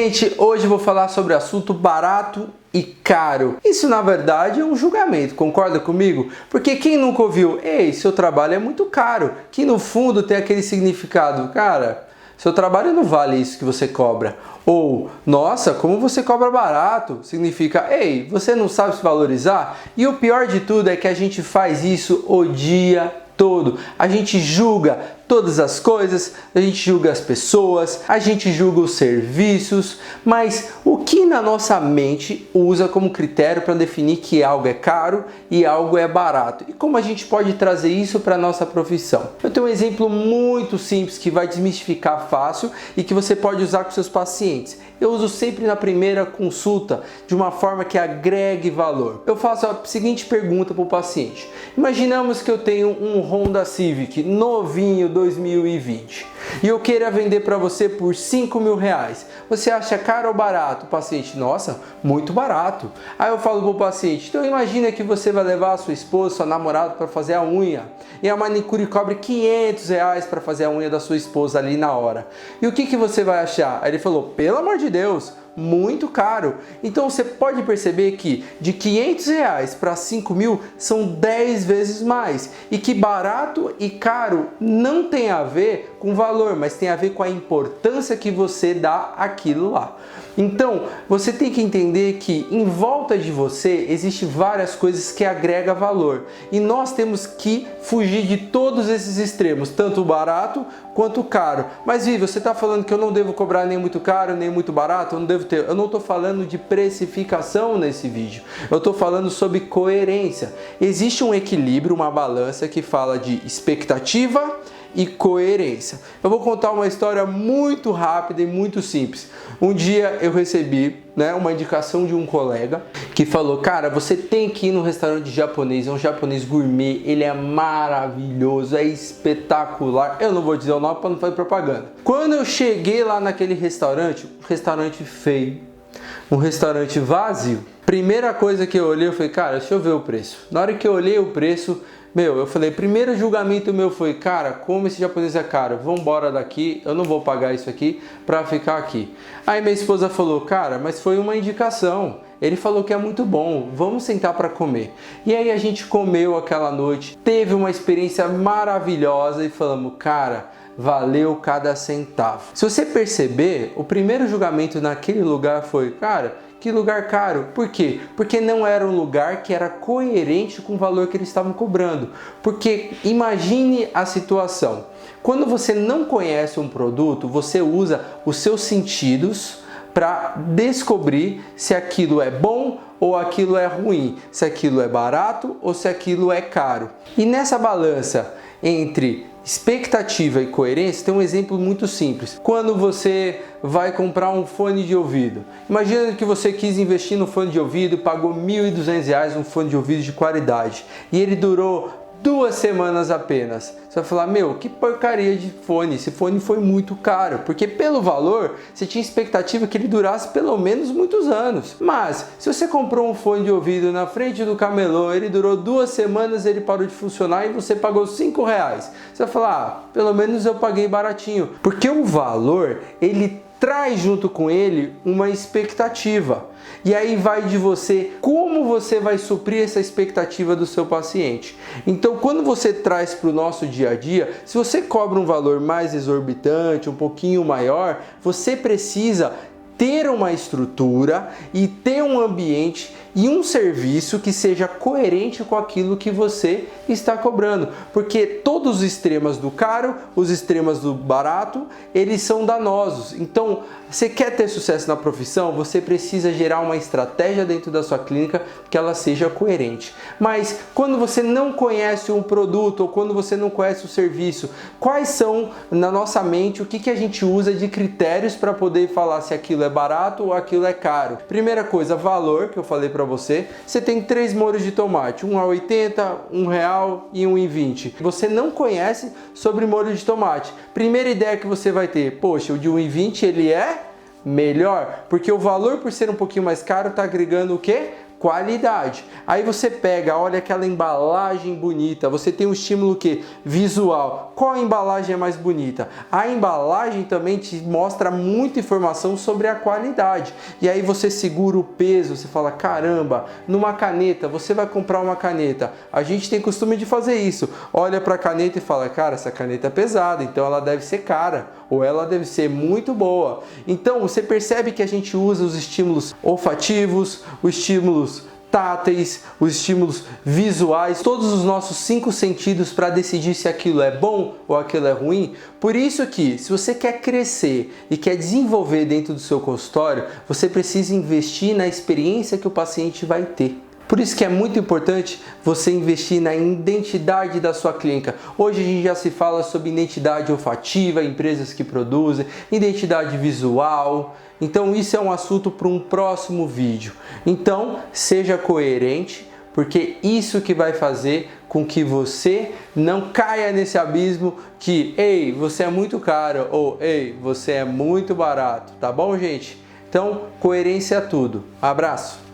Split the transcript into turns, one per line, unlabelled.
Gente, hoje eu vou falar sobre o assunto barato e caro. Isso na verdade é um julgamento, concorda comigo? Porque quem nunca ouviu, ei, seu trabalho é muito caro, que no fundo tem aquele significado, cara, seu trabalho não vale isso que você cobra. Ou, nossa, como você cobra barato, significa, ei, você não sabe se valorizar? E o pior de tudo é que a gente faz isso o dia todo. A gente julga todas as coisas, a gente julga as pessoas, a gente julga os serviços, mas o que na nossa mente usa como critério para definir que algo é caro e algo é barato? E como a gente pode trazer isso para a nossa profissão? Eu tenho um exemplo muito simples que vai desmistificar fácil e que você pode usar com seus pacientes. Eu uso sempre na primeira consulta de uma forma que agregue valor. Eu faço a seguinte pergunta para o paciente. Imaginamos que eu tenho um Honda Civic novinho 2020 e eu queira vender para você por R$5.000. Você acha caro ou barato? O paciente, nossa, muito barato. Aí eu falo para o paciente, então imagina que você vai levar a sua esposa, sua namorada para fazer a unha e a manicure cobre R$500 para fazer a unha da sua esposa ali na hora. E o que você vai achar? Aí ele falou, pelo amor de Deus, muito caro. Então você pode perceber que de R$500 para R$5.000 são 10 vezes mais e que barato e caro não tem a ver com valor, mas tem a ver com a importância que você dá àquilo lá. Então você tem que entender que em volta de você existem várias coisas que agregam valor e nós temos que fugir de todos esses extremos, tanto o barato quanto o caro. Mas Vi, você está falando que eu não devo cobrar nem muito caro nem muito barato? Eu não devo ter. Eu não estou falando de precificação nesse vídeo. Eu estou falando sobre coerência. Existe um equilíbrio, uma balança que fala de expectativa e coerência. Eu vou contar uma história muito rápida e muito simples. Um dia eu recebi uma indicação de um colega que falou, cara, você tem que ir no restaurante japonês, é um japonês gourmet, ele é maravilhoso, é espetacular. Eu não vou dizer o nome para não fazer propaganda. Quando eu cheguei lá naquele restaurante, um restaurante feio, um restaurante vazio, primeira coisa que eu olhei, eu falei, cara, deixa eu ver o preço. Na hora que eu olhei o preço, eu falei, primeiro julgamento meu foi, cara, como esse japonês é caro, vamos embora daqui, eu não vou pagar isso aqui pra ficar aqui. Aí minha esposa falou, cara, mas foi uma indicação, ele falou que é muito bom, vamos sentar para comer. E aí a gente comeu aquela noite, teve uma experiência maravilhosa e falamos, cara, valeu cada centavo. Se você perceber, o primeiro julgamento naquele lugar foi, cara, que lugar caro. Por quê? Porque não era um lugar que era coerente com o valor que eles estavam cobrando. Porque imagine a situação. Quando você não conhece um produto, você usa os seus sentidos para descobrir se aquilo é bom ou aquilo é ruim, se aquilo é barato ou se aquilo é caro. E nessa balança entre expectativa e coerência tem um exemplo muito simples. Quando você vai comprar um fone de ouvido, imagina que você quis investir no fone de ouvido, pagou R$1.200 um fone de ouvido de qualidade e ele durou 2 semanas apenas. Você vai falar, que porcaria de fone, esse fone foi muito caro, porque pelo valor você tinha expectativa que ele durasse pelo menos muitos anos. Mas se você comprou um fone de ouvido na frente do camelô, ele durou 2 semanas, ele parou de funcionar e você pagou R$5. Você vai falar, pelo menos eu paguei baratinho, porque o valor ele traz junto com ele uma expectativa. E aí vai de você, como você vai suprir essa expectativa do seu paciente. Então, quando você traz para o nosso dia a dia, se você cobra um valor mais exorbitante, um pouquinho maior, você precisa ter uma estrutura e ter um ambiente e um serviço que seja coerente com aquilo que você está cobrando. Porque todos os extremos do caro, os extremos do barato, eles são danosos. Então, você quer ter sucesso na profissão, você precisa gerar uma estratégia dentro da sua clínica que ela seja coerente. Mas quando você não conhece um produto ou quando você não conhece o serviço, quais são na nossa mente, o que a gente usa de critérios para poder falar se aquilo é barato ou aquilo é caro? Primeira coisa, valor, que eu falei para você. Você tem 3 molhos de tomate, um a 80, R$1 e um em 20. Você não conhece sobre molho de tomate. Primeira ideia que você vai ter, poxa, o de 1,20 ele é melhor, porque o valor por ser um pouquinho mais caro está agregando o quê? qualidade. Aí você pega, olha aquela embalagem bonita, você tem um estímulo que visual. Qual a embalagem é mais bonita? A embalagem também te mostra muita informação sobre a qualidade. E aí você segura o peso, você fala, caramba, numa caneta, você vai comprar uma caneta. A gente tem costume de fazer isso. Olha para a caneta e fala, cara, essa caneta é pesada, então ela deve ser cara, ou ela deve ser muito boa. Então você percebe que a gente usa os estímulos olfativos, os estímulos táteis, os estímulos visuais, todos os nossos 5 sentidos para decidir se aquilo é bom ou aquilo é ruim. Por isso que, se você quer crescer e quer desenvolver dentro do seu consultório, você precisa investir na experiência que o paciente vai ter. Por isso que é muito importante você investir na identidade da sua clínica. Hoje a gente já se fala sobre identidade olfativa, empresas que produzem, identidade visual. Então isso é um assunto para um próximo vídeo. Então seja coerente, porque isso que vai fazer com que você não caia nesse abismo que, ei, você é muito caro ou ei, você é muito barato, tá bom, gente? Então, coerência é tudo. Abraço!